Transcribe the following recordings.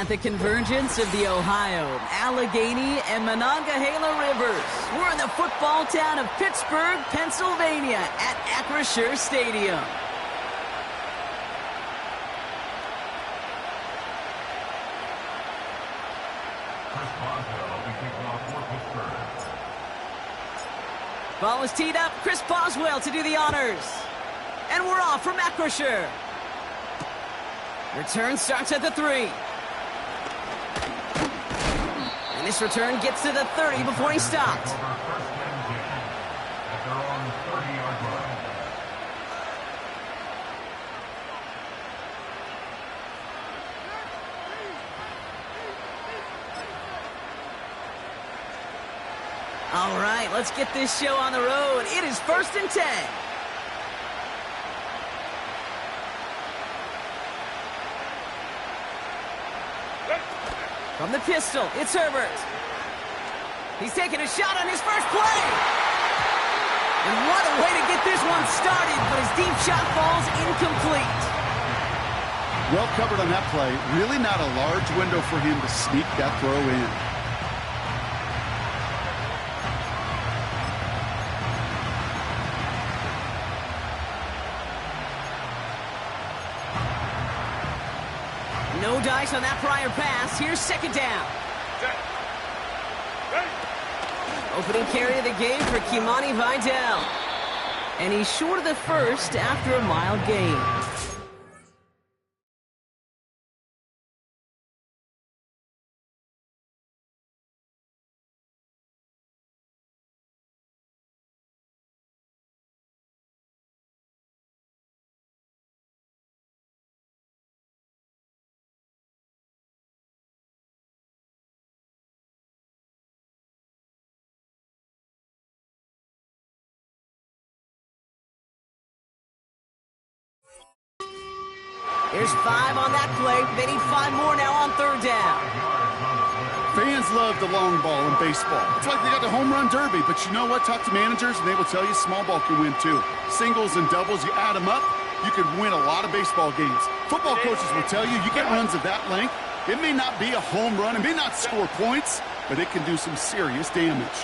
At the convergence of the Ohio, Allegheny, and Monongahela rivers, we're in the football town of Pittsburgh, Pennsylvania at Acrisure Stadium. Ball is teed up. Chris Boswell to do the honors. And we're off from Acrisure. Return starts at the 3. And this return gets to the 30 before he stopped. All right, let's get this show on the road. It is 1st and 10. From the pistol, it's Herbert. He's taking a shot on his first play. And what a way to get this one started, but his deep shot falls incomplete. Well covered on that play. Really not a large window for him to sneak that throw in. No dice on that prior pass. Here's 2nd down. Opening carry of the game for Kimani Vidal. And he's short of the first after a mild gain. There's 5 on that play. They need 5 more now on 3rd down. Fans love the long ball in baseball. It's like they got the home run derby, but you know what? Talk to managers, and they will tell you small ball can win too. Singles and doubles, you add them up, you can win a lot of baseball games. Football coaches will tell you, you get runs of that length, it may not be a home run, it may not score points, but it can do some serious damage.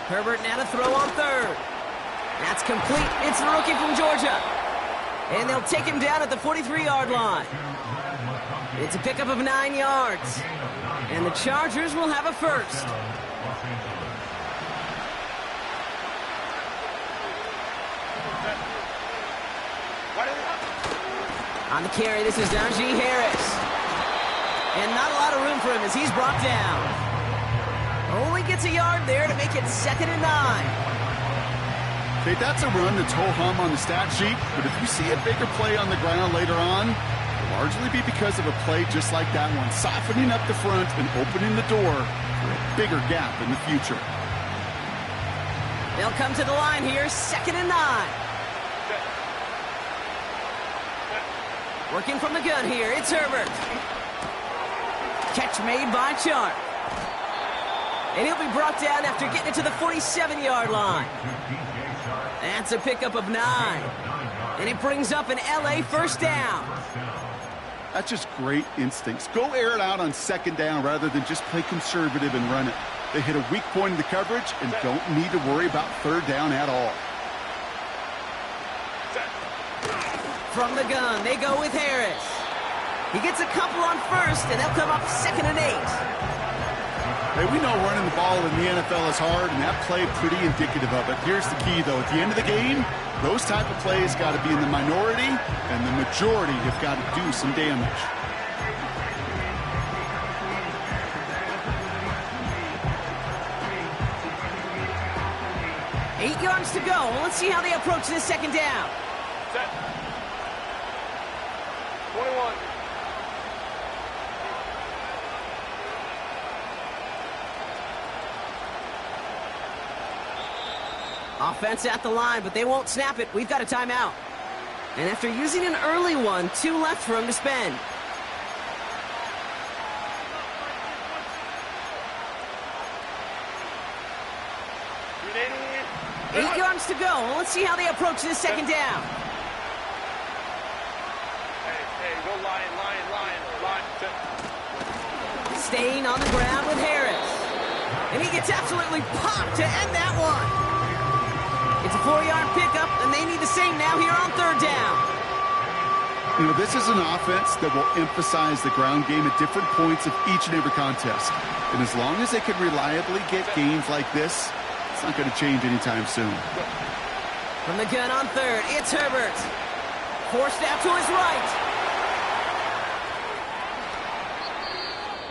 Herbert now to throw on 3rd. That's complete. It's the rookie from Georgia. And they'll take him down at the 43-yard line. It's a pickup of 9 yards. And the Chargers will have a first. On the carry, this is Najee Harris. And not a lot of room for him as he's brought down. Only gets a yard there to make it 2nd and 9. Okay, that's a run that's ho-hum on the stat sheet, but if you see a bigger play on the ground later on, it'll largely be because of a play just like that one, softening up the front and opening the door for a bigger gap in the future. They'll come to the line here, 2nd and 9. Working from the gun here, it's Herbert. Catch made by Chark. And he'll be brought down after getting it to the 47-yard line. That's a pickup of 9. And it brings up an LA first down. That's just great instincts. Go air it out on 2nd down rather than just play conservative and run it. They hit a weak point in the coverage and don't need to worry about 3rd down at all. From the gun, they go with Harris. He gets a couple on 1st, and they'll come up 2nd and 8. Hey, we know running the ball in the NFL is hard, and that play pretty indicative of it. Here's the key, though. At the end of the game, those type of plays got to be in the minority, and the majority have got to do some damage. Eight yards to go. Let's see how they approach this 2nd down. Set. 21. Offense at the line, but they won't snap it. We've got a timeout. And after using an early one, 2 left for him to spend. 8 yards to go. Well, let's see how they approach this second down. Hey, go line. Staying on the ground with Harris. And he gets absolutely popped to end that one. It's a 4-yard pickup, and they need the same now here on third down. You know, this is an offense that will emphasize the ground game at different points of each and every contest. And as long as they can reliably get gains like this, it's not going to change anytime soon. From the gun on third, it's Herbert. Forced out to his right.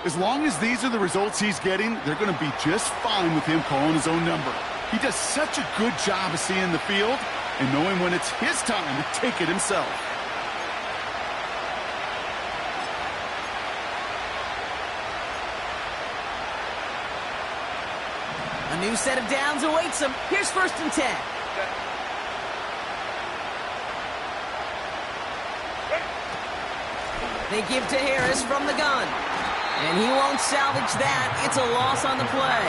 As long as these are the results he's getting, they're going to be just fine with him calling his own number. He does such a good job of seeing the field and knowing when it's his time to take it himself. A new set of downs awaits him. Here's 1st and 10. They give to Harris from the gun. And he won't salvage that. It's a loss on the play.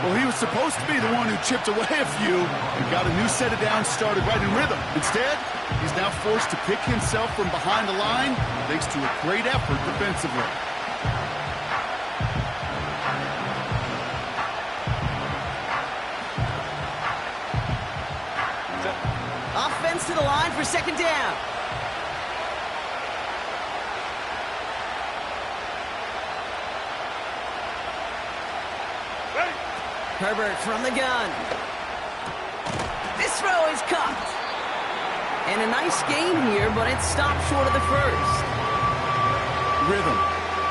Well, he was supposed to be the one who chipped away a few and got a new set of downs started right in rhythm. Instead, he's now forced to pick himself from behind the line thanks to a great effort defensively. Offense to the line for second down. Herbert from the gun. This throw is caught. And a nice game here, but it stopped short of the first. Rhythm.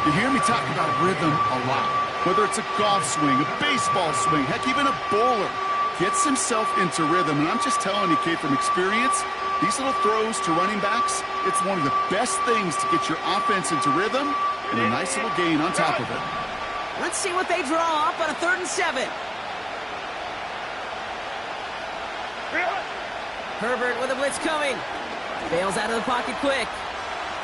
You hear me talk about rhythm a lot. Whether it's a golf swing, a baseball swing, heck, even a bowler gets himself into rhythm. And I'm just telling you, kid, from experience, these little throws to running backs, it's one of the best things to get your offense into rhythm and a nice little gain on top of it. Let's see what they draw up on a 3rd and 7. Herbert with a blitz coming. Bails out of the pocket quick.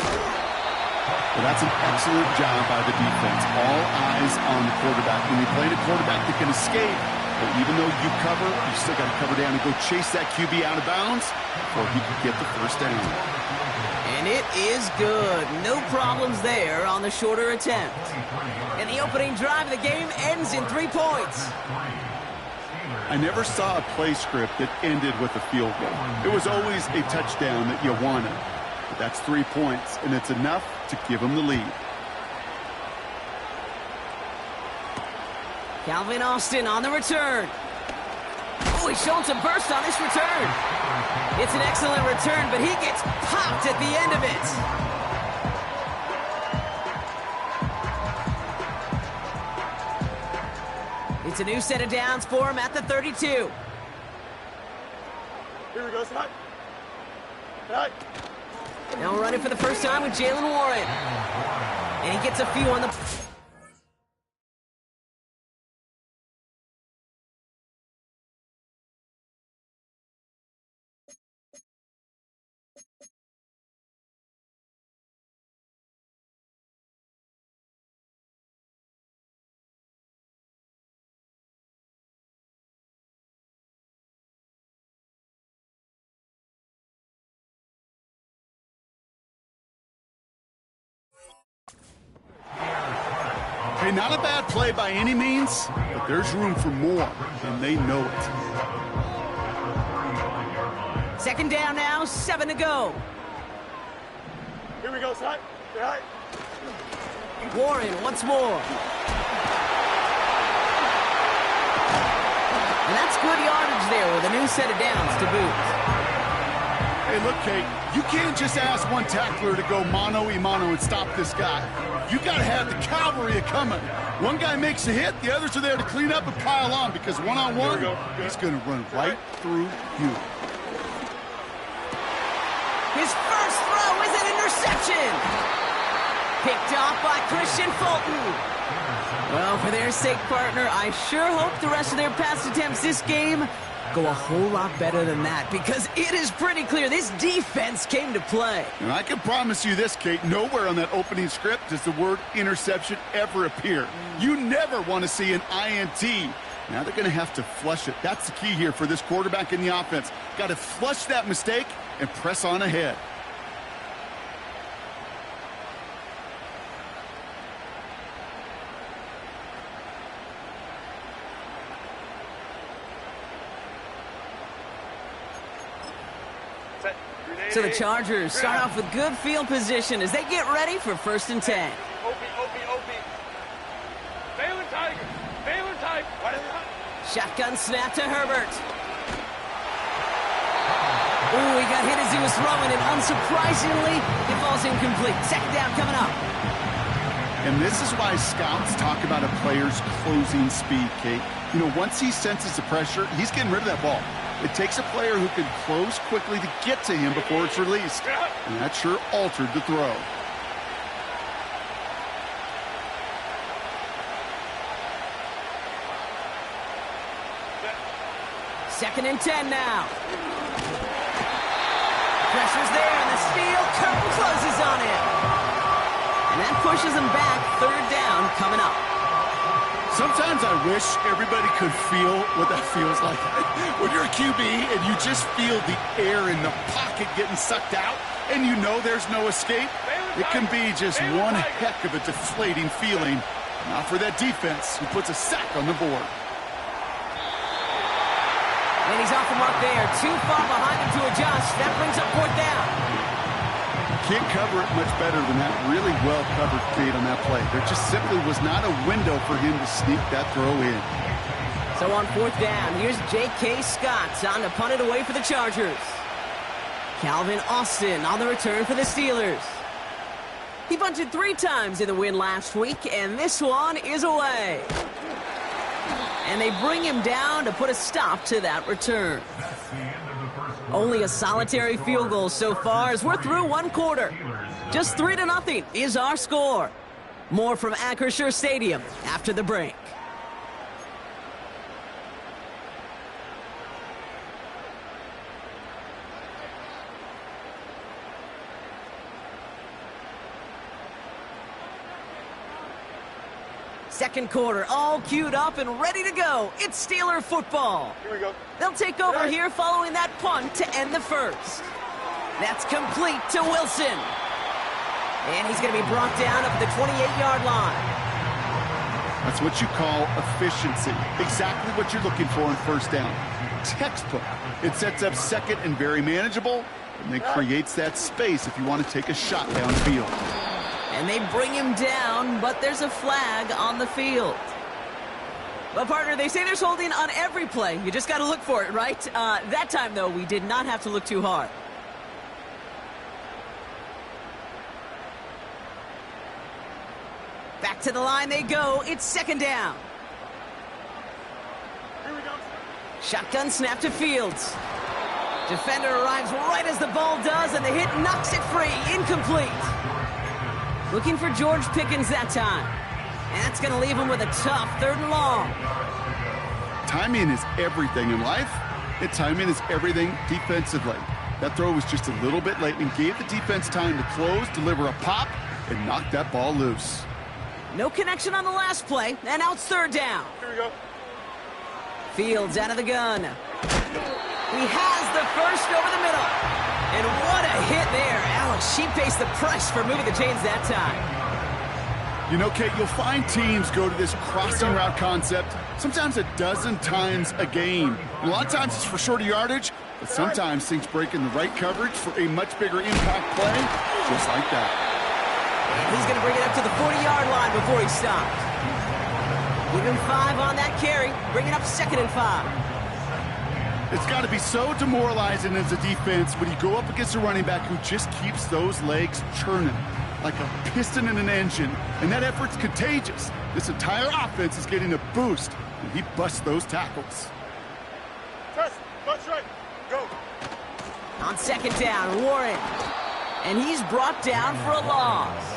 Well, that's an excellent job by the defense. All eyes on the quarterback. When you play a quarterback that can escape, but even though you cover, you still got to cover down and go chase that QB out of bounds before he can get the first down. And it is good. No problems there on the shorter attempt. And the opening drive of the game ends in 3 points. I never saw a play script that ended with a field goal. It was always a touchdown that you wanted. But that's 3 points, and it's enough to give them the lead. Calvin Austin on the return. Oh, he's shown some burst on this return. It's an excellent return, but he gets popped at the end of it. It's a new set of downs for him at the 32. Here we go, Scott. Now running for the first time with Jalen Warren. And he gets a few on the... Hey, not a bad play by any means, but there's room for more, and they know it. Second down now, 7 to go. Here we go, Scott. Warren once more. And that's good yardage there with a new set of downs to boot. Hey, look, Kate, you can't just ask one tackler to go mano-a-mano and stop this guy. You got to have the cavalry coming. One guy makes a hit, the others are there to clean up and pile on because one-on-one, he's going to run right through you. His first throw is an interception. Picked off by Christian Fulton. Well, for their sake, partner, I sure hope the rest of their pass attempts this game go a whole lot better than that, because it is pretty clear this defense came to play. And I can promise you this, Kate, nowhere on that opening script does the word interception ever appear. You never want to see an INT. Now they're going to have to flush it. That's the key here for this quarterback in the offense. Got to flush that mistake and press on ahead. So the Chargers start off with good field position as they get ready for 1st and 10. OP. Baylor Tigers. Shotgun snap to Herbert. Ooh, he got hit as he was throwing, and unsurprisingly, it falls incomplete. 2nd down coming up. And this is why scouts talk about a player's closing speed, Kate. You know, once he senses the pressure, he's getting rid of that ball. It takes a player who can close quickly to get to him before it's released. And that sure altered the throw. Second and 10 now. Pressure's there, and the steel curtain closes on it. And that pushes him back. 3rd down coming up. Sometimes I wish everybody could feel what that feels like. When you're a QB and you just feel the air in the pocket getting sucked out and you know there's no escape, it can be just one heck of a deflating feeling. Not for that defense who puts a sack on the board. And he's off the mark there. Too far behind him to adjust. That brings up 4th down. Can't cover it much better than that. Really well covered, Kate, on that play. There just simply was not a window for him to sneak that throw in. So on 4th down, here's J.K. Scott on to punt it away for the Chargers. Calvin Austin on the return for the Steelers. He punted 3 times in the win last week, and this one is away. And they bring him down to put a stop to that return. Only a solitary field goal so far as we're through 1 quarter. Just 3-0 is our score. More from Acrisure Stadium after the break. Second quarter, all queued up and ready to go. It's Steeler football. Here we go. They'll take over here following that punt to end the first. That's complete to Wilson. And he's going to be brought down up at the 28-yard line. That's what you call efficiency. Exactly what you're looking for in 1st down. Textbook. It sets up 2nd and very manageable, and then creates that space if you want to take a shot downfield. And they bring him down, but there's a flag on the field. Well, partner, they say there's holding on every play. You just got to look for it, right? That time, though, we did not have to look too hard. Back to the line they go. It's 2nd down. Here we go. Shotgun snap to Fields. Defender arrives right as the ball does, and the hit knocks it free. Incomplete. Looking for George Pickens that time. And that's going to leave him with a tough 3rd and long. Timing is everything in life, and timing is everything defensively. That throw was just a little bit late and gave the defense time to close, deliver a pop, and knock that ball loose. No connection on the last play, and now it's 3rd down. Here we go. Fields out of the gun. He has the first over the middle. And what a hit there. Alex, she faced the press for moving the chains that time. You know, Kate, you'll find teams go to this crossing route concept sometimes a dozen times a game. And a lot of times it's for shorter yardage, but sometimes things break in the right coverage for a much bigger impact play, just like that. And he's going to bring it up to the 40-yard line before he stops. Give him 5 on that carry, bringing up 2nd and 5. It's got to be so demoralizing as a defense when you go up against a running back who just keeps those legs churning like a piston in an engine, and that effort's contagious. This entire offense is getting a boost, and he busts those tackles. Test. Touch right. Go. On 2nd down, Warren. And he's brought down for a loss.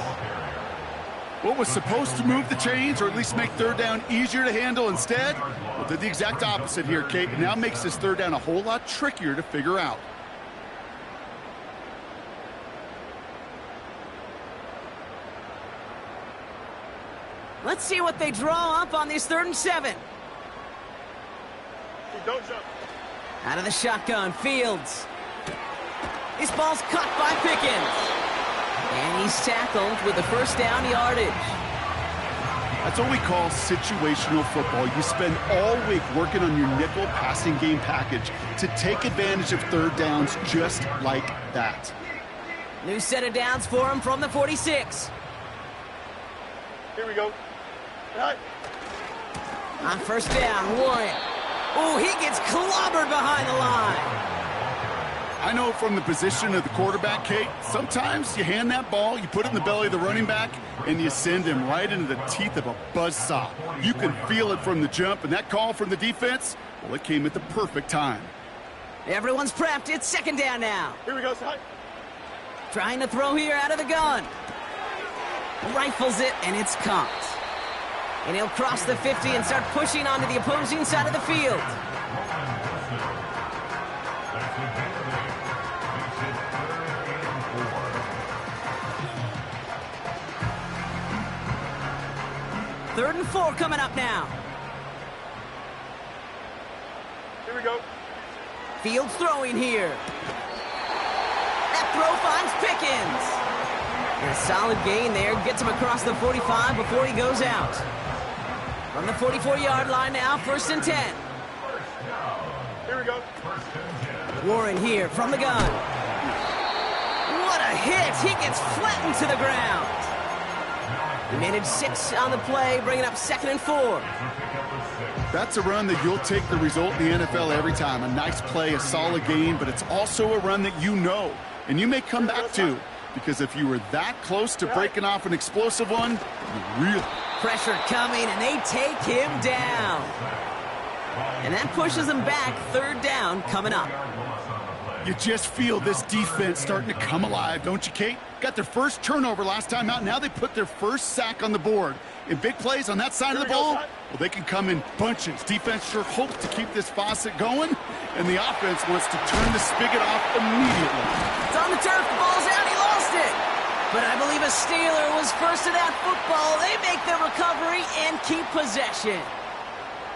What was supposed to move the chains, or at least make 3rd down easier to handle instead, well, did the exact opposite here, Kate. It now makes this 3rd down a whole lot trickier to figure out. Let's see what they draw up on this 3rd and 7. Don't jump. Out of the shotgun, Fields. This ball's caught by Pickens. And he's tackled with the first down yardage. That's what we call situational football. You spend all week working on your nickel passing game package to take advantage of third downs just like that. New set of downs for him from the 46. Here we go. Right. On first down, Warren. Oh, he gets clobbered behind the line. I know from the position of the quarterback, Kate, sometimes you hand that ball, you put it in the belly of the running back, and you send him right into the teeth of a buzzsaw. You can feel it from the jump, and that call from the defense, well, it came at the perfect time. Everyone's prepped. It's second down now. Here we go, side. Trying to throw here out of the gun. Rifles it, and it's caught. And he'll cross the 50 and start pushing onto the opposing side of the field. Third and 4 coming up now. Here we go. Fields throwing here. That throw finds Pickens. And a solid gain there. Gets him across the 45 before he goes out. From the 44-yard line now, first and 10. Here we go. Warren here from the gun. What a hit. He gets flattened to the ground. He managed 6 on the play, bringing up second and 4. That's a run that you'll take the result in the NFL every time. A nice play, a solid gain, but it's also a run that you know, and you may come back to, because if you were that close to breaking off an explosive one, you really... Pressure coming, and they take him down. And that pushes him back. Third down coming up. You just feel this defense starting to come alive, don't you, Kate? Got their first turnover last time out. Now they put their first sack on the board. In big plays on that side of the ball, well, they can come in bunches. Defense sure hopes to keep this faucet going, and the offense wants to turn the spigot off immediately. It's on the turf. The ball's out. He lost it. But I believe a Steeler was first to that football. They make the recovery and keep possession.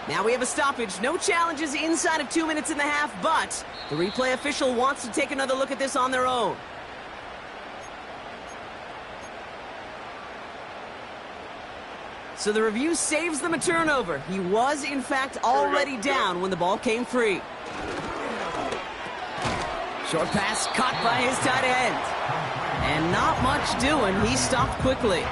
Now we have a stoppage. No challenges inside of 2 minutes and a half, but the replay official wants to take another look at this on their own. So the review saves them a turnover. He was, in fact, already down when the ball came free. Short pass caught by his tight end. And not much doing. He stopped quickly.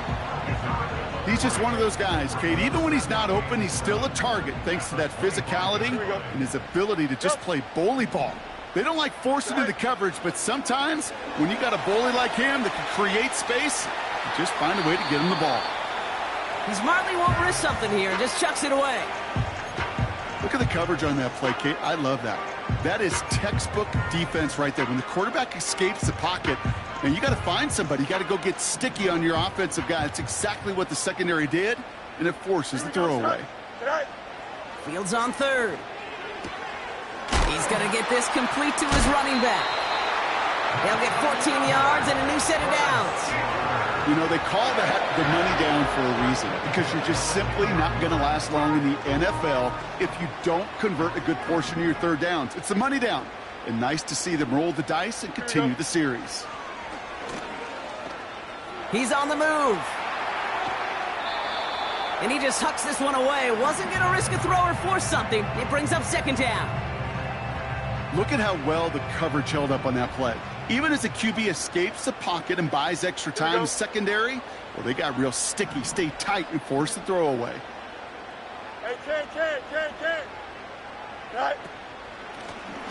He's just one of those guys, Kate. Even when he's not open, he's still a target thanks to that physicality and his ability to just play bully ball. They don't like forcing into coverage, but sometimes when you got a bully like him that can create space, you just find a way to get him the ball. He smartly won't risk something here and just chucks it away. Look at the coverage on that play, Kate. I love that. That is textbook defense right there. When the quarterback escapes the pocket, and you got to find somebody. You got to go get sticky on your offensive guy. It's exactly what the secondary did, and it forces the throwaway. Fields on third. He's going to get this complete to his running back. They'll get 14 yards and a new set of downs. You know, they call that the money down for a reason, because you're just simply not going to last long in the NFL if you don't convert a good portion of your third downs. It's the money down, and nice to see them roll the dice and continue the series. He's on the move. And he just hucks this one away. Wasn't going to risk a throw or force something. It brings up second down. Look at how well the coverage held up on that play. Even as the QB escapes the pocket and buys extra time in secondary, well, they got real sticky, stay tight, and force the throwaway. Hey, Ken. Right.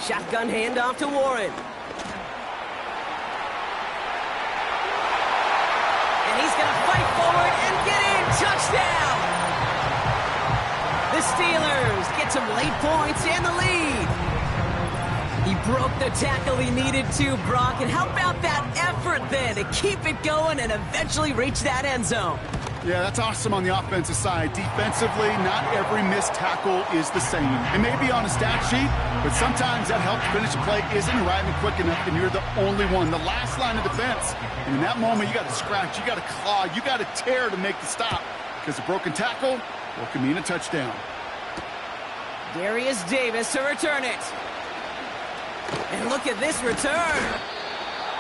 Shotgun handoff to Warren. And he's going to fight forward and get in. Touchdown! The Steelers get some late points and the lead. He broke the tackle he needed to, Brock. And how about that effort then to keep it going and eventually reach that end zone? Yeah, that's awesome on the offensive side. Defensively, not every missed tackle is the same. It may be on a stat sheet, but sometimes that help to finish a play isn't arriving quick enough, and you're the only one, the last line of defense. And in that moment, you got to scratch, you got to claw, you got to tear to make the stop, because a broken tackle, well, can mean a touchdown. Darius Davis to return it. And look at this return.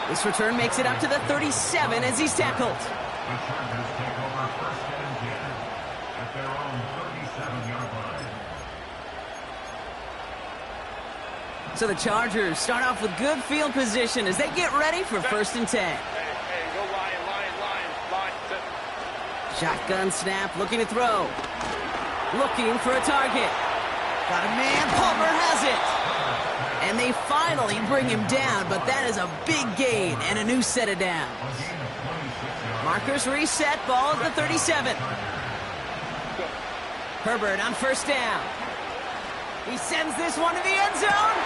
This return makes it up to the 37 as he's tackled. The Chargers take over first and 10 at their own 37-yard line. So the Chargers start off with good field position as they get ready for first and 10. Hey, go line. Shotgun snap, looking to throw. Looking for a target. Got a man, Palmer has it. And they finally bring him down, but that is a big gain and a new set of downs. Markers reset, ball at the 37. Herbert on first down. He sends this one to the end zone.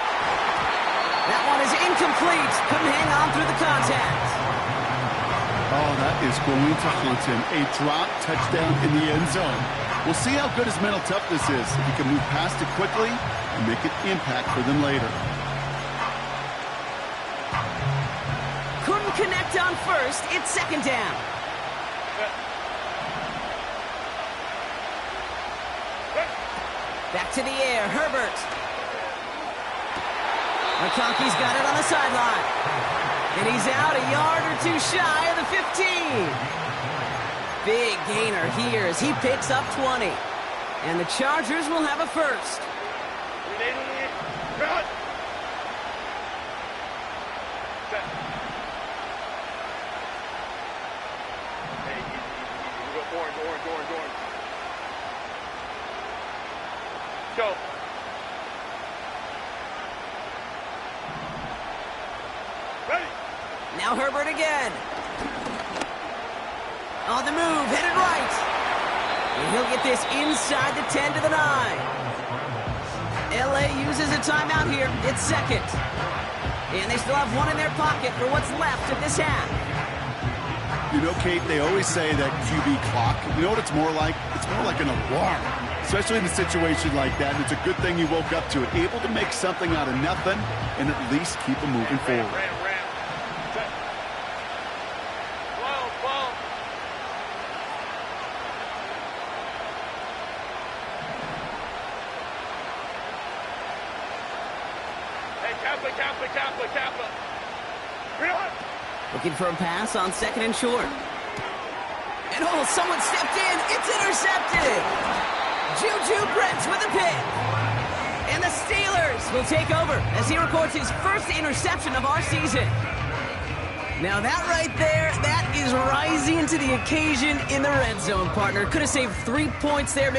That one is incomplete. Couldn't hang on through the contact. Oh, that is going to haunt him. A drop touchdown in the end zone. We'll see how good his mental toughness is. If he can move past it quickly and make an impact for them later. Couldn't connect on first. It's second down. Back to the air, Herbert. McConkey's got it on the sideline. And he's out a yard or two shy of the 15. Big gainer here as he picks up 20. And the Chargers will have a first. Orange. Go. Ready. Now Herbert again. On the move, headed right. And he'll get this inside the 10 to the 9. LA uses a timeout here. It's second. And they still have one in their pocket for what's left of this half. You know, Kate, they always say that QB clock, you know what it's more like? It's more like an alarm, especially in a situation like that. And it's a good thing you woke up to it, able to make something out of nothing and at least keep them moving forward. Ram. Set. Ball. Hey, Kappa. Bring it on. Looking for a pass on second and short. And someone stepped in. It's intercepted. Juju Brents with a pick. And the Steelers will take over as he records his first interception of our season. Now that right there, that is rising to the occasion in the red zone, partner. Could have saved 3 points there,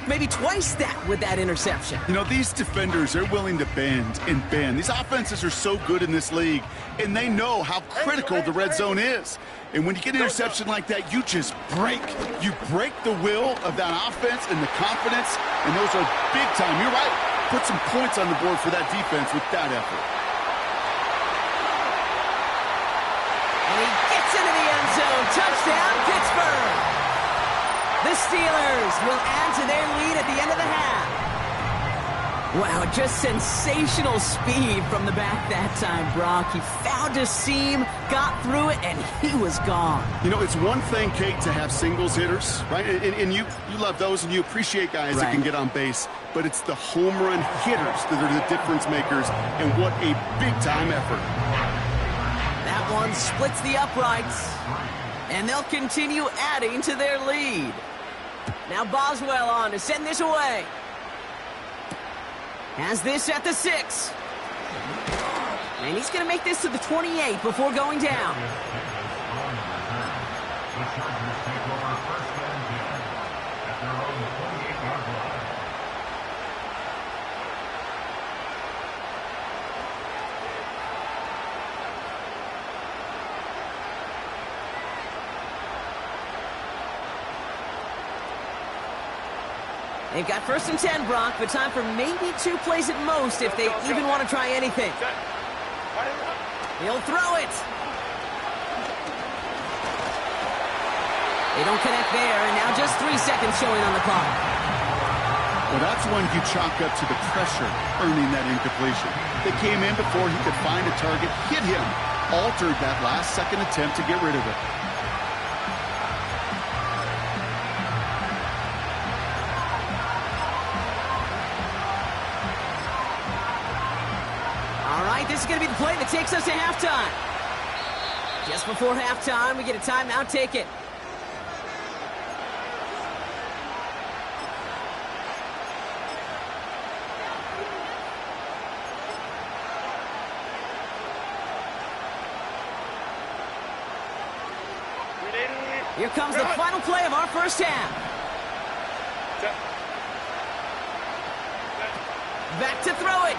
maybe twice that with that interception. You know, these defenders, they're willing to bend and bend. These offenses are so good in this league, and they know how critical the red zone is. And when you get an interception like that, you just break. You break the will of that offense and the confidence, and those are big time. You're right. Put some points on the board for that defense with that effort. And he gets into the end zone. Touchdown, Pittsburgh. The Steelers will add to their lead at the end of the half. Wow, just sensational speed from the back that time, Brock. He found a seam, got through it, and he was gone. You know, it's one thing, Kate, to have singles hitters, right? And you love those, and you appreciate guys that can get on base. But it's the home run hitters that are the difference makers, and what a big-time effort. That one splits the uprights, and they'll continue adding to their lead. Now Boswell on to send this away. Has this at the 6. And he's going to make this to the 28 before going down. The Chargers take over first and 10 at their own 28-yard line. They've got first and 10, Brock, but time for maybe 2 plays at most if they even want to try anything. He'll throw it. They don't connect there, and now just 3 seconds showing on the clock. Well, that's one you chalk up to the pressure earning that incompletion. They came in before he could find a target, hit him, altered that last-second attempt to get rid of it. right, this is going to be the play that takes us to halftime. Just before halftime, we get a timeout taken. Here comes the final play of our first half. Back to throw it.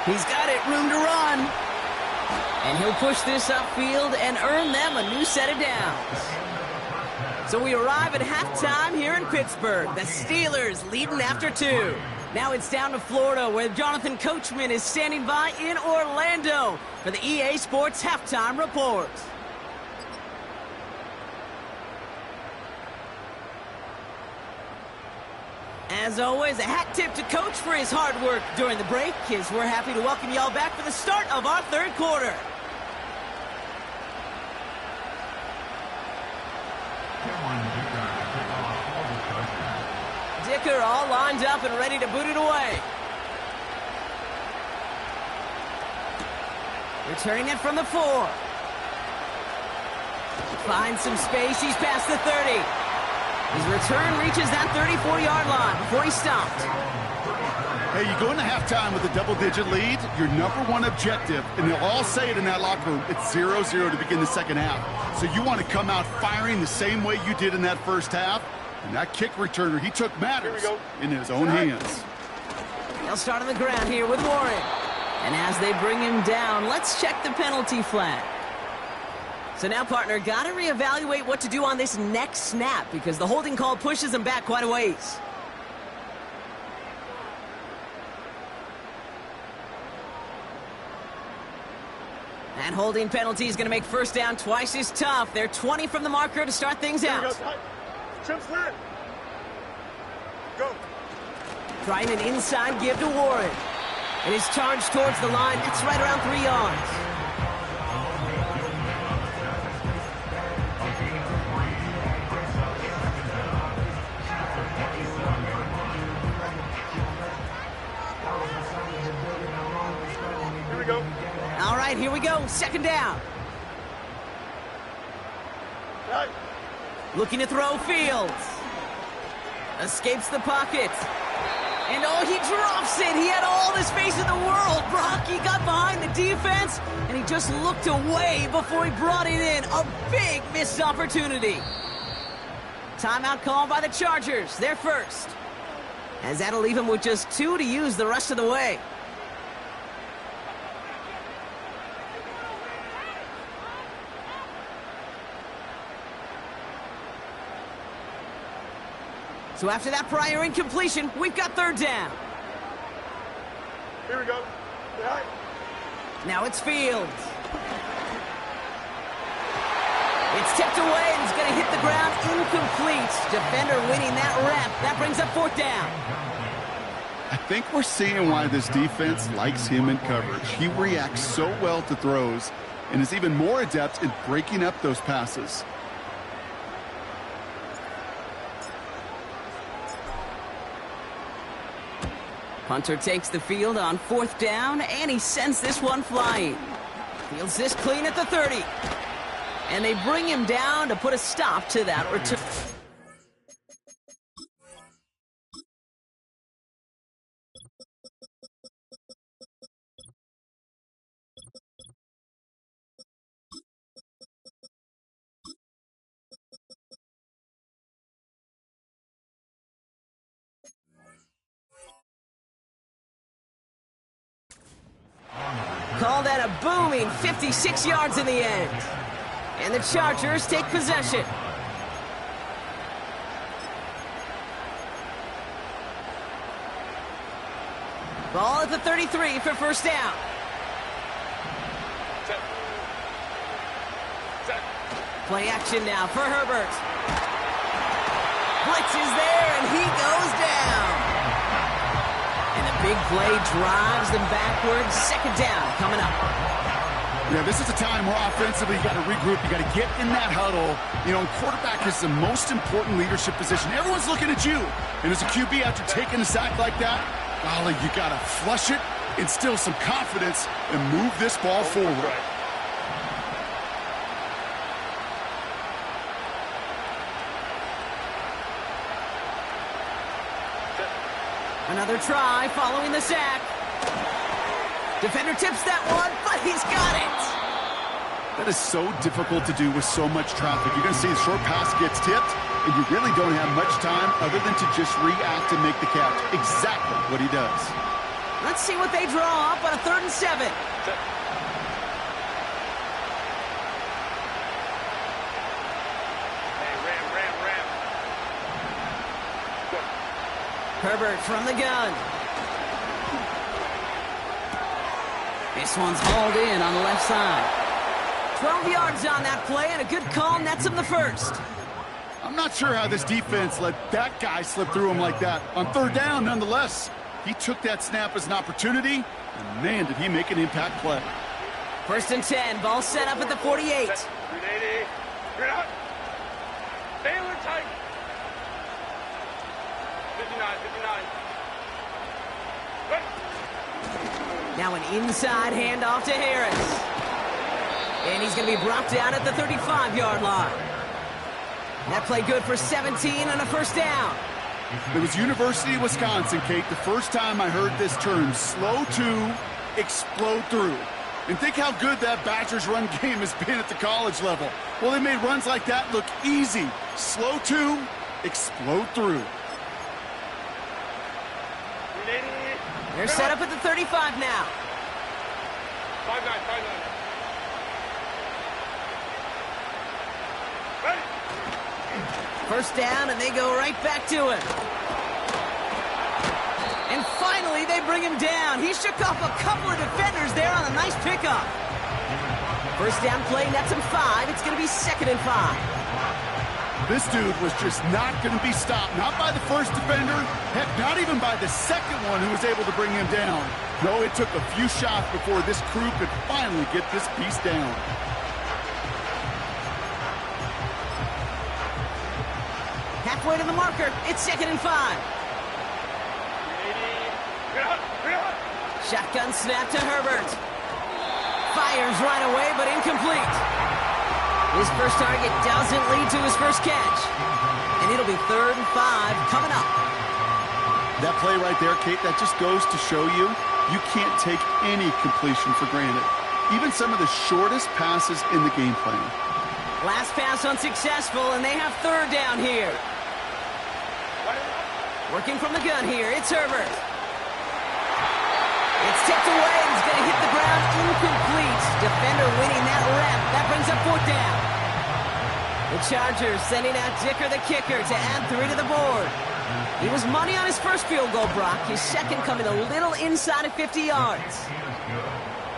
He's got it, room to run. And he'll push this upfield and earn them a new set of downs. So we arrive at halftime here in Pittsburgh. The Steelers leading after 2. Now it's down to Florida, where Jonathan Coachman is standing by in Orlando for the EA Sports Halftime Report. As always, a hat tip to Coach for his hard work during the break, as we're happy to welcome y'all back for the start of our third quarter. Dicker all lined up and ready to boot it away. Returning it from the 4. Finds some space, he's past the 30. His return reaches that 34-yard line before he stopped. Hey, you go into halftime with a double-digit lead, your number one objective, and they'll all say it in that locker room, it's 0-0 to begin the second half. So you want to come out firing the same way you did in that first half, and that kick returner, he took matters in his own hands. They'll start on the ground here with Warren. And as they bring him down, let's check the penalty flag. So now, partner, got to reevaluate what to do on this next snap because the holding call pushes him back quite a ways. That holding penalty is going to make first down twice as tough. They're 20 from the marker to start things out. Go. Trying an inside give to Warren. And his charge towards the line, it's right around 3 yards. All right, here we go. Second down. Right. Looking to throw Fields. Escapes the pocket. And oh, he drops it. He had all the space in the world. Brock, he got behind the defense, and he just looked away before he brought it in. A big missed opportunity. Timeout called by the Chargers. They're first. As that'll leave him with just 2 to use the rest of the way. So after that prior incompletion, we've got third down. Here we go. Right. Now it's Fields. It's tipped away and it's going to hit the ground incomplete. Defender winning that rep. That brings up fourth down. I think we're seeing why this defense likes him in coverage. He reacts so well to throws and is even more adept in breaking up those passes. Punter takes the field on fourth down, and he sends this one flying. Fields this clean at the 30. And they bring him down to put a stop to that return. Call that a booming 56 yards in the end. And the Chargers take possession. Ball at the 33 for first down. Set. Set. Play action now for Herbert. Blitz is there, and he goes down. And the big play drives them backwards. Second down coming up. Yeah, this is a time where offensively you got to regroup. You got to get in that huddle. You know, quarterback is the most important leadership position. Everyone's looking at you. And as a QB, after taking a sack like that, Golly, you got to flush it, instill some confidence, and move this ball forward. Another try following the sack. Defender tips that one, but he's got it. That is so difficult to do with so much traffic. You're going to see the short pass gets tipped, and you really don't have much time other than to just react and make the catch. Exactly what he does. Let's see what they draw up on a 3rd and 7. Herbert from the gun. This one's hauled in on the left side. 12 yards on that play, and a good call nets him the first. I'm not sure how this defense let that guy slip through him like that. On 3rd down, nonetheless, he took that snap as an opportunity, and man, did he make an impact play. 1st and 10, ball set up at the 48. 380. You're out. Baylor tight. 59. Now an inside handoff to Harris. And he's going to be brought down at the 35-yard line. That play good for 17 and a 1st down. It was University of Wisconsin, Kate, the first time I heard this term, slow to explode through. And think how good that Badgers run game has been at the college level. Well, they made runs like that look easy. Slow to explode through. They're set up at the 35 now. 5-9. Ready. 1st down, and they go right back to it. And finally, they bring him down. He shook off a couple of defenders there on a nice pickup. 1st down play nets him 5. It's going to be 2nd and 5. This dude was just not going to be stopped. Not by the first defender. Heck, not even by the second one who was able to bring him down. No, it took a few shots before this crew could finally get this piece down. Halfway to the marker. It's 2nd and 5. 380. Shotgun snap to Herbert. Fires right away, but incomplete. His first target doesn't lead to his first catch. And it'll be 3rd and 5 coming up. That play right there, Kate, that just goes to show you can't take any completion for granted. Even some of the shortest passes in the game plan. Last pass unsuccessful, and they have 3rd down here. Working from the gun here, it's Herbert. It's tipped away, and he's going to hit the ground incomplete. Defender winning that rep. That brings up 4th down. The Chargers sending out Dicker the kicker to add 3 to the board. He was money on his first field goal, Brock. His second coming a little inside of 50 yards.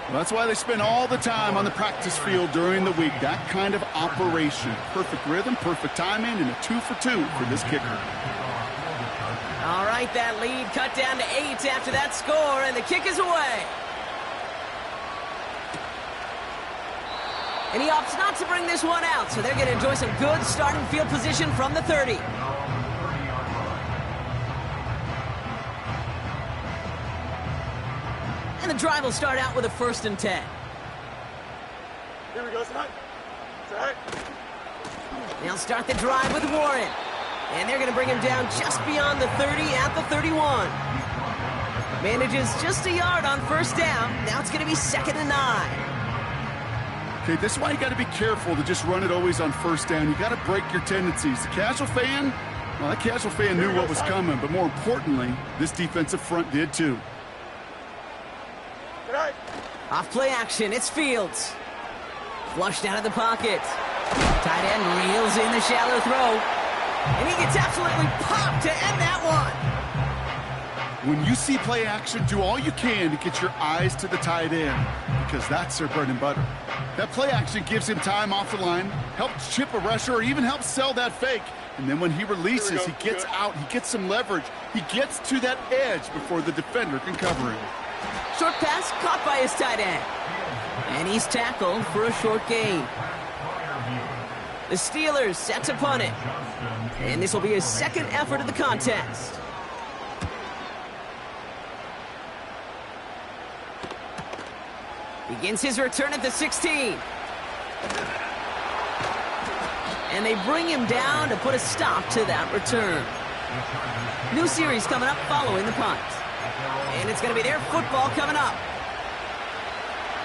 Well, that's why they spend all the time on the practice field during the week. That kind of operation. Perfect rhythm, perfect timing, and a 2 for 2 for this kicker. All right, that lead cut down to 8 after that score, and the kick is away. And he opts not to bring this one out, so they're going to enjoy some good starting field position from the 30. And the drive will start out with a 1st and 10. Here we go, son. Set. They'll start the drive with Warren. And they're going to bring him down just beyond the 30 at the 31. Manages just a yard on 1st down. Now it's going to be 2nd and 9. Okay, this is why you got to be careful to just run it always on 1st down. You got to break your tendencies. The casual fan, well, that casual fan knew what was coming, but more importantly, this defensive front did too. Right. Off play action, it's Fields. Flushed out of the pocket. Tight end reels in the shallow throw. And he gets absolutely popped to end that one. When you see play action, do all you can to get your eyes to the tight end, because that's their bread and butter. That play action gives him time off the line, helps chip a rusher, or even helps sell that fake. And then when he releases, he gets out, he gets some leverage. He gets to that edge before the defender can cover him. Short pass caught by his tight end. And he's tackled for a short gain. The Steelers set to punt it. And this will be his 2nd effort of the contest. Begins his return at the 16. And they bring him down to put a stop to that return. New series coming up following the punt. And it's going to be their football coming up.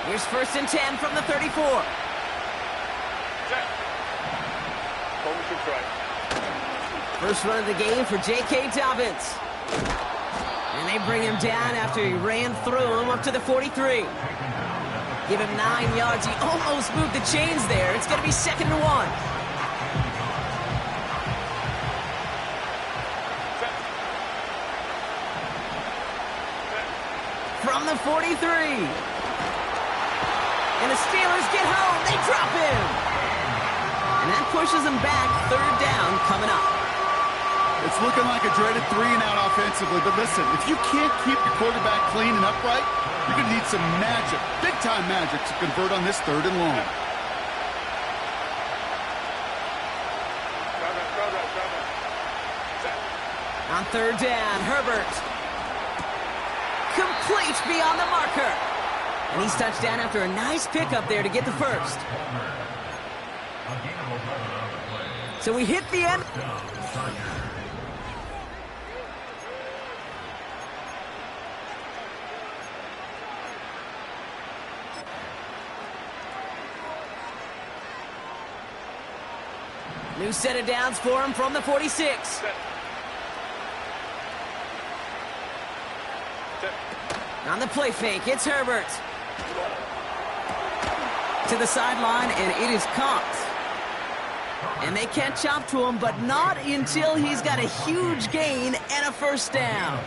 Here's 1st and 10 from the 34. Set. Formation strike. First run of the game for J.K. Dobbins. And they bring him down after he ran through him up to the 43. Give him 9 yards. He almost moved the chains there. It's going to be 2nd and 1. Set. Set. From the 43. And the Steelers get home. They drop him. And that pushes them back. 3rd down coming up. It's looking like a dreaded 3-and-out offensively, but listen, if you can't keep your quarterback clean and upright, you're going to need some magic, big-time magic, to convert on this 3rd and long. Drive it. Set. On 3rd down, Herbert. Complete beyond the marker. And he's touched down after a nice pickup there to get the first. So we hit the end. New set of downs for him from the 46. Set. Set. On the play fake, it's Herbert. To the sideline, and it is caught. And they can't chop to him, but not until he's got a huge gain and a 1st down.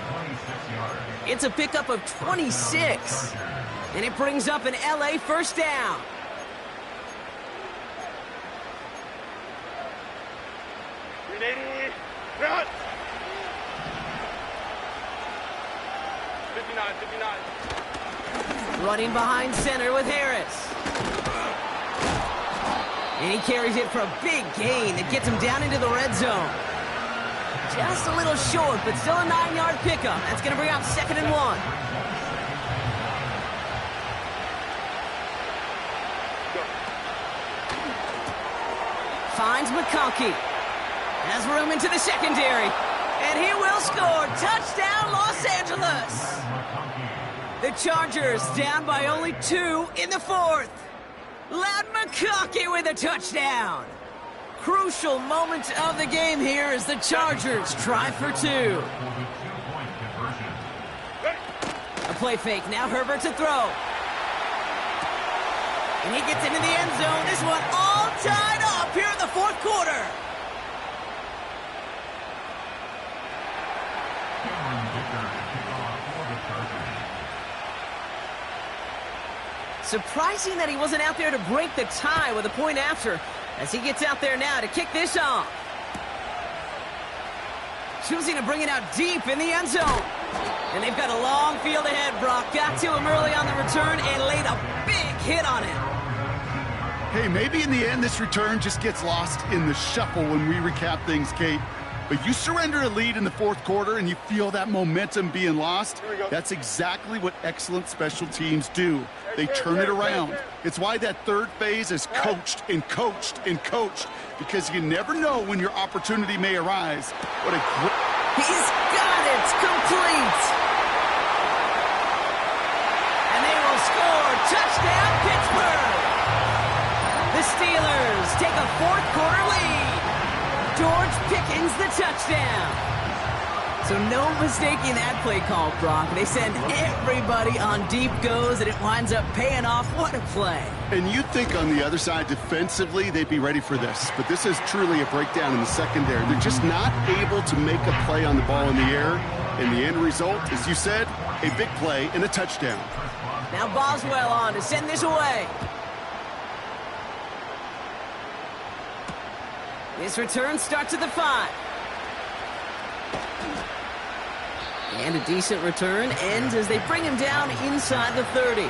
It's a pickup of 26. And it brings up an LA 1st down. Run! 59. Running behind center with Harris. And he carries it for a big gain that gets him down into the red zone. Just a little short, but still a 9-yard pickup. That's going to bring up 2nd and 1. Finds McConkey. Has room into the secondary. And he will score. Touchdown, Los Angeles. The Chargers down by only 2 in the 4th. Loud McConkey with a touchdown. Crucial moment of the game here as the Chargers try for 2. A play fake. Now Herbert to throw. And he gets into the end zone. This one all tied up here in the 4th quarter. Surprising that he wasn't out there to break the tie with a point after, as he gets out there now to kick this off. Choosing to bring it out deep in the end zone. And they've got a long field ahead. Brock got to him early on the return and laid a big hit on him. Hey, maybe in the end this return just gets lost in the shuffle when we recap things, Kate. But you surrender a lead in the 4th quarter and you feel that momentum being lost. That's exactly what excellent special teams do. They turn it around. It's why that 3rd phase is coached and coached and coached, because you never know when your opportunity may arise. What a great... He's got it complete. And they will score. Touchdown, Pittsburgh. The Steelers take a 4th quarter lead. George Pickens the touchdown. So no mistaking that play call, Brock. They send everybody on deep goes, and it winds up paying off. What a play. And you'd think on the other side, defensively, they'd be ready for this. But this is truly a breakdown in the secondary. They're just not able to make a play on the ball in the air. And the end result, as you said, a big play and a touchdown. Now Boswell on to send this away. This return starts at the 5. And a decent return ends as they bring him down inside the 30.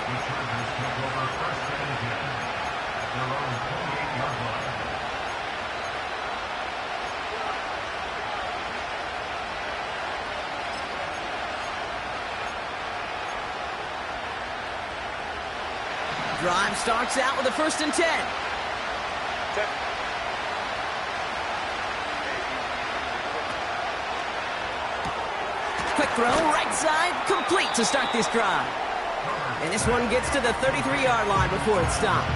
Drive starts out with a 1st and 10. Set. Quick throw, right side, complete to start this drive. And this one gets to the 33-yard line before it's stopped.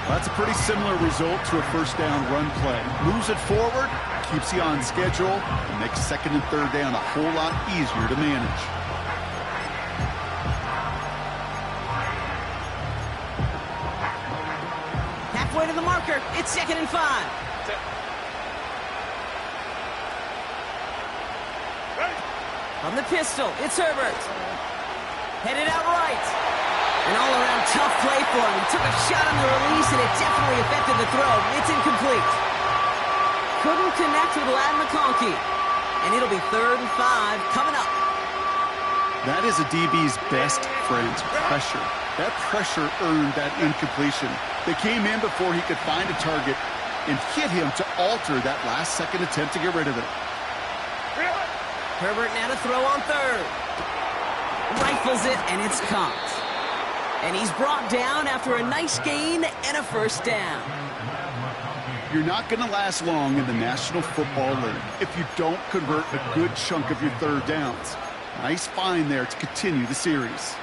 That's a pretty similar result to a 1st down run play. Moves it forward, keeps you on schedule, and makes 2nd and 3rd down a whole lot easier to manage. Halfway to the marker, it's 2nd and 5. Set. Ready. On the pistol, it's Herbert. Headed out right. An all-around tough play for him. He took a shot on the release, and it definitely affected the throw. It's incomplete. Couldn't connect with Lad McConkey. And it'll be 3rd and 5 coming up. That is a DB's best friend, pressure. That pressure earned that incompletion. They came in before he could find a target and hit him to alter that last-second attempt to get rid of it. Herbert now to throw on 3rd. Rifles it, and it's caught. And he's brought down after a nice gain and a 1st down. You're not going to last long in the National Football League if you don't convert a good chunk of your 3rd downs. Nice find there to continue the series.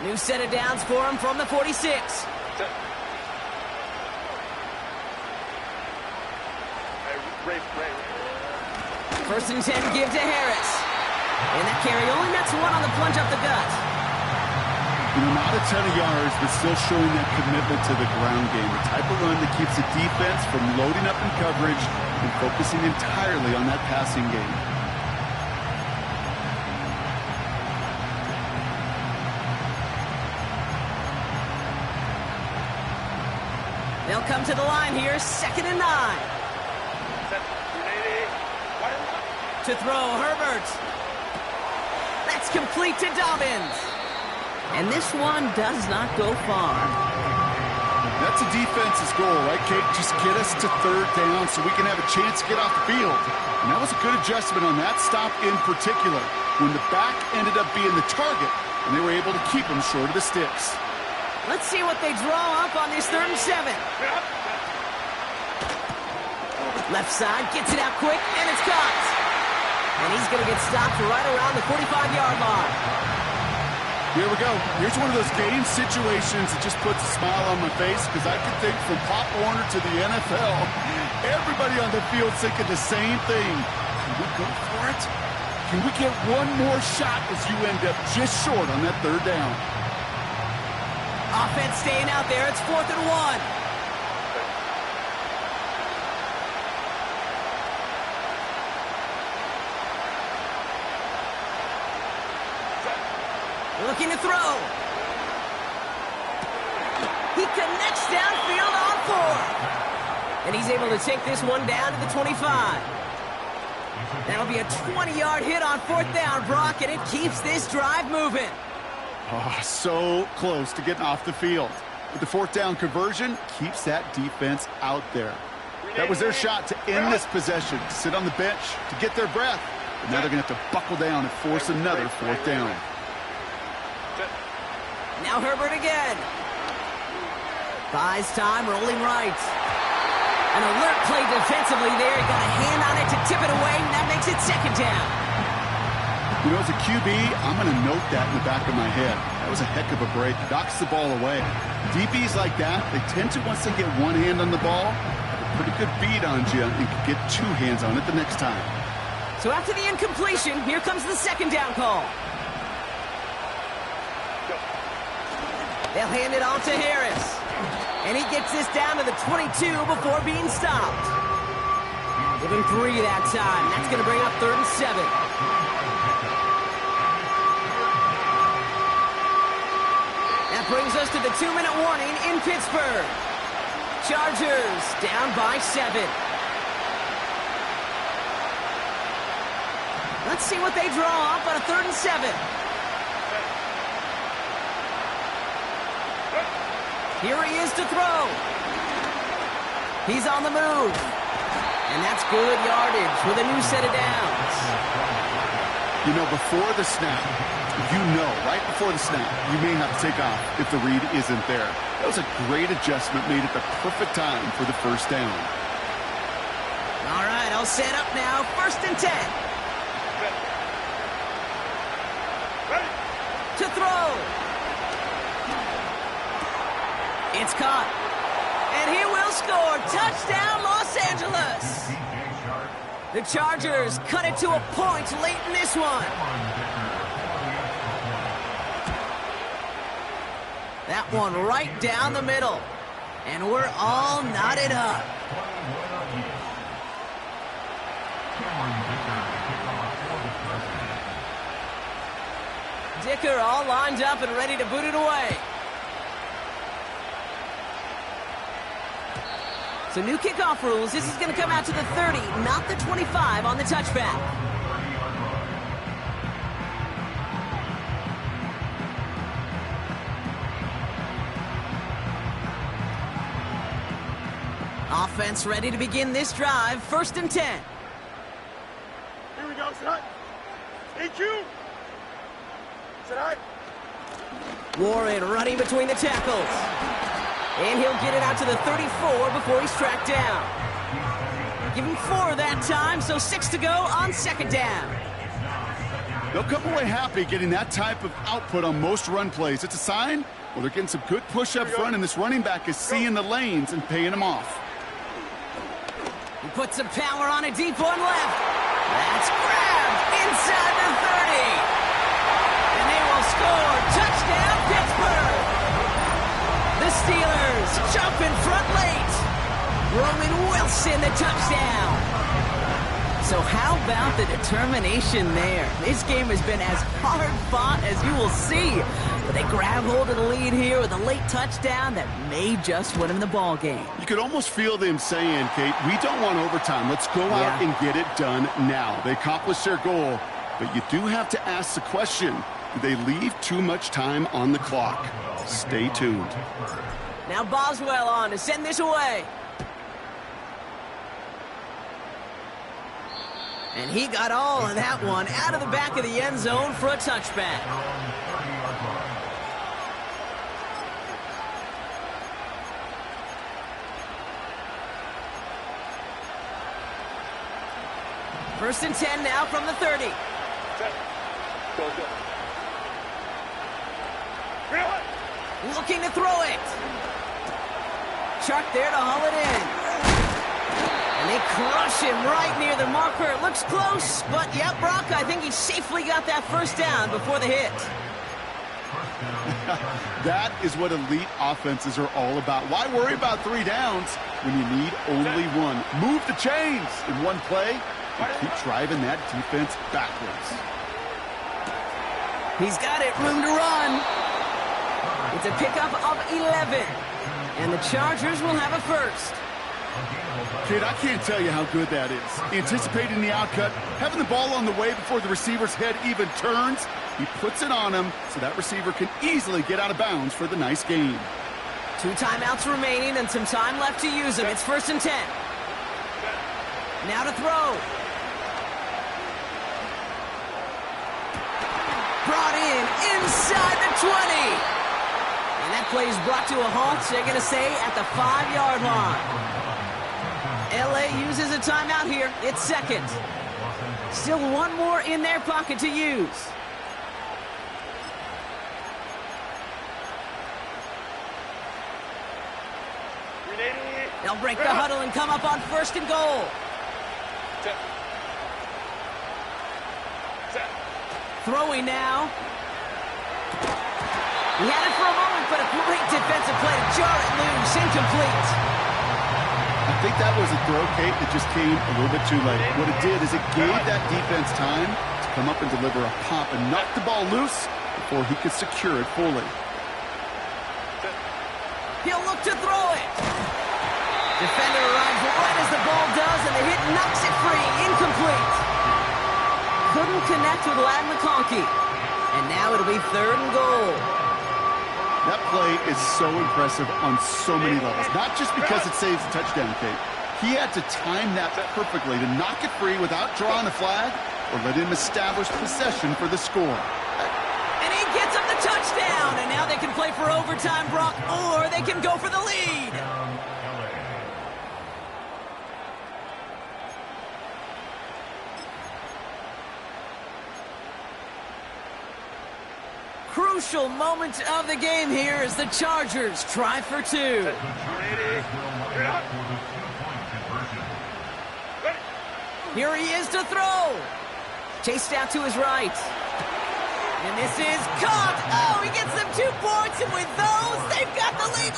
New set of downs for him from the 46. Set. Ray. 1st and 10, give to Harris. And that carry only nets 1 on the plunge up the gut. You know, not a ton of yards, but still showing that commitment to the ground game. The type of run that keeps the defense from loading up in coverage and focusing entirely on that passing game. They'll come to the line here, 2nd and 9. Set. To throw, Herbert. That's complete to Dobbins. And this one does not go far. That's a defense's goal, right, Kate? Just get us to 3rd down so we can have a chance to get off the field. And that was a good adjustment on that stop in particular, when the back ended up being the target, and they were able to keep him short of the sticks. Let's see what they draw up on this 3rd and 7. Left side, gets it out quick, and it's caught. And he's going to get stopped right around the 45-yard line. Here we go. Here's one of those game situations that just puts a smile on my face, because I can think from Pop Warner to the NFL, everybody on the field thinking the same thing. Can we go for it? Can we get one more shot as you end up just short on that 3rd down? Offense staying out there. It's 4th and 1. Looking to throw. He connects downfield on 4. And he's able to take this one down to the 25. That'll be a 20-yard hit on 4th down, Brock, and it keeps this drive moving. Oh, so close to getting off the field. But the 4th down conversion keeps that defense out there. That was their shot to end this possession, to sit on the bench, to get their breath. But now they're going to have to buckle down and force another 4th down. Now Herbert again. Buys time, rolling right. An alert play defensively there. He got a hand on it to tip it away, and that makes it 2nd down. You know, as a QB, I'm going to note that in the back of my head. That was a heck of a break. Knocks the ball away. DBs like that, they tend to, once they get one hand on the ball, have a pretty good beat on you and can get 2 hands on it the next time. So after the incompletion, here comes the 2nd down call. They'll hand it off to Harris. And he gets this down to the 22 before being stopped. Give him 3 that time. That's going to bring up 3rd and 7. That brings us to the 2-minute warning in Pittsburgh. Chargers down by 7. Let's see what they draw up on a 3rd and 7. Here he is to throw. He's on the move. And that's good yardage with a new set of downs. You know, before the snap, right before the snap, you may have to take off if the read isn't there. That was a great adjustment made at the perfect time for the first down. All right, all set up now. 1st and 10. Ready. To throw. It's caught. And he will score. Touchdown, Los Angeles. The Chargers cut it to a point late in this one. That one right down the middle. And we're all knotted up. Dicker all lined up and ready to boot it away. So new kickoff rules. This is going to come out to the 30, not the 25 on the touchback. Offense ready to begin this drive. 1st and 10. Here we go, set. EQ. Set high. Warren running between the tackles. And he'll get it out to the 34 before he's tracked down. Give him 4 that time, so 6 to go on 2nd down. They'll come away happy getting that type of output on most run plays. It's a sign, well, they're getting some good push up front, and this running back is seeing the lanes and paying them off. He puts some power on it deep on left. That's grabbed inside the 30. And they will score. Touchdown, Pittsburgh. The Steelers jump in front late. Roman Wilson, the touchdown. So how about the determination there? This game has been as hard fought as you will see. But they grab hold of the lead here with a late touchdown that may just win them the ball game. You could almost feel them saying, Kate, we don't want overtime. Let's go out and get it done now. They accomplished their goal, but you do have to ask the question, do they leave too much time on the clock? Stay tuned. Now Boswell on to send this away. And he got all of that one out of the back of the end zone for a touchback. First and 10 now from the 30. Set. Go, go. Real high. Looking to throw it. Chuck there to haul it in. And they crush him right near the marker. It looks close, but yep, Brock, I think he safely got that first down before the hit. That is what elite offenses are all about. Why worry about 3 downs when you need only 1? Move the chains in one play and keep driving that defense backwards. He's got it, room to run. It's a pickup of 11. And the Chargers will have a first. Kid, I can't tell you how good that is. Anticipating the outcut, having the ball on the way before the receiver's head even turns. He puts it on him so that receiver can easily get out of bounds for the nice gain. 2 timeouts remaining and some time left to use them. It's 1st and 10. Now to throw. Brought in inside the 20. And that play is brought to a halt, so they're going to say at the 5-yard line. LA uses a timeout here. It's 2nd. Still 1 more in their pocket to use. They'll break the huddle and come up on 1st and goal. Set. Set. Throwing now. He had it for a moment, but a great defensive play to jar it loose. Incomplete. I think that was a throw, Kate, that just came a little bit too late. What it did is it gave that defense time to come up and deliver a pop and knock the ball loose before he could secure it fully. He'll look to throw it. Defender arrives right as the ball does, and the hit knocks it free. Incomplete. Couldn't connect with Ladd McConkey. And now it'll be 3rd and goal. That play is so impressive on so many levels. Not just because it saves a touchdown, Kate, He had to time that perfectly to knock it free without drawing a flag or let him establish possession for the score. And he gets him the touchdown, and now they can play for overtime, Brock, or they can go for the lead. Crucial moment of the game here as the Chargers try for two. Here he is to throw. Chased out to his right. And this is caught. Oh, he gets them 2 points, and with those, they've got the lead.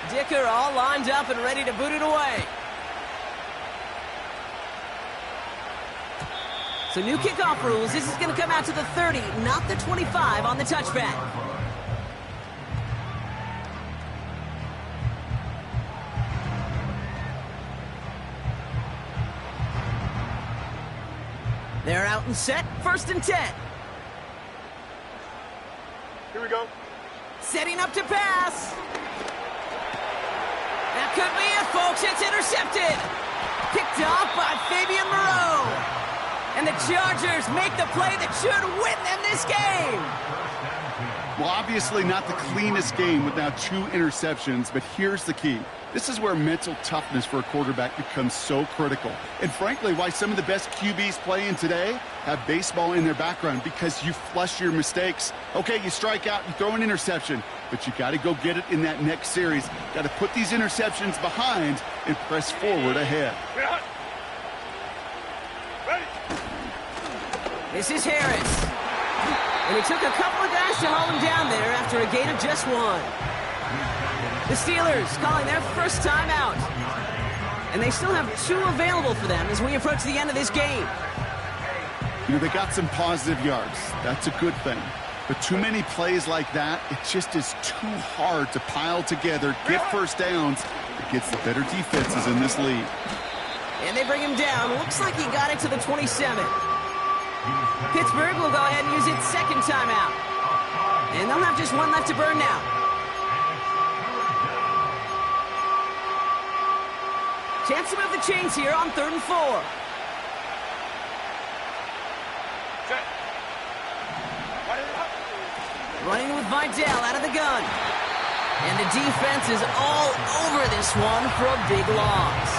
Dicker all lined up and ready to boot it away. So new kickoff rules. This is going to come out to the 30, not the 25 on the touchback. They're out and set. 1st and 10. Here we go. Setting up to pass. That could be it, folks. It's intercepted. Picked off by Fabian Moreau. And the Chargers make the play that should win them this game. Well, obviously not the cleanest game with now 2 interceptions, but here's the key. This is where mental toughness for a quarterback becomes so critical. And frankly, why some of the best QBs playing today have baseball in their background, because you flush your mistakes. Okay, you strike out, you throw an interception, but you got to go get it in that next series. Got to put these interceptions behind and press forward ahead. This is Harris. And it took a couple of guys to hold him down there after a gain of just 1. The Steelers calling their first time out. And they still have 2 available for them as we approach the end of this game. You know, they got some positive yards. That's a good thing. But too many plays like that, it just is too hard to pile together, get first downs against the better defenses in this league. And they bring him down. Looks like he got it to the 27. Pittsburgh will go ahead and use its 2nd timeout. And they'll have just 1 left to burn now. Chance to move the chains here on 3rd and 4. Running with Vidal out of the gun. And the defense is all over this one for a big loss.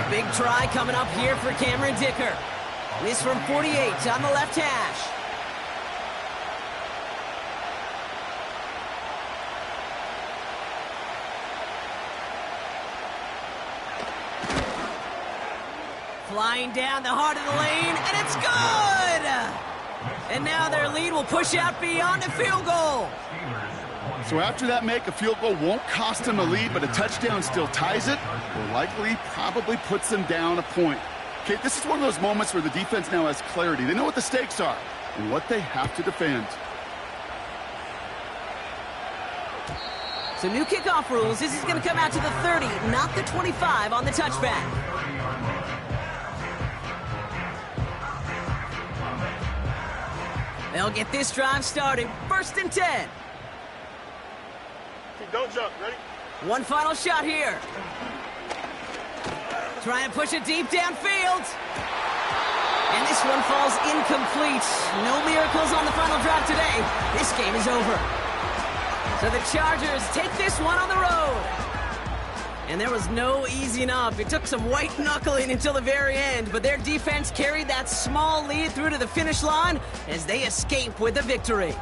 Big try coming up here for Cameron Dicker. This from 48 on the left hash. Flying down the heart of the lane, and it's good! And now their lead will push out beyond a field goal. So after that make, a field goal won't cost them a lead, but a touchdown still ties it, or likely probably puts them down a point. Okay, this is one of those moments where the defense now has clarity. They know what the stakes are and what they have to defend. So new kickoff rules. This is going to come out to the 30, not the 25 on the touchback. They'll get this drive started. 1st and 10. Don't jump. Ready? 1 final shot here. Trying to push it deep downfield. And this one falls incomplete. No miracles on the final drive today. This game is over. So the Chargers take this one on the road. And there was no easing up. It took some white knuckling until the very end, but their defense carried that small lead through to the finish line as they escape with the victory.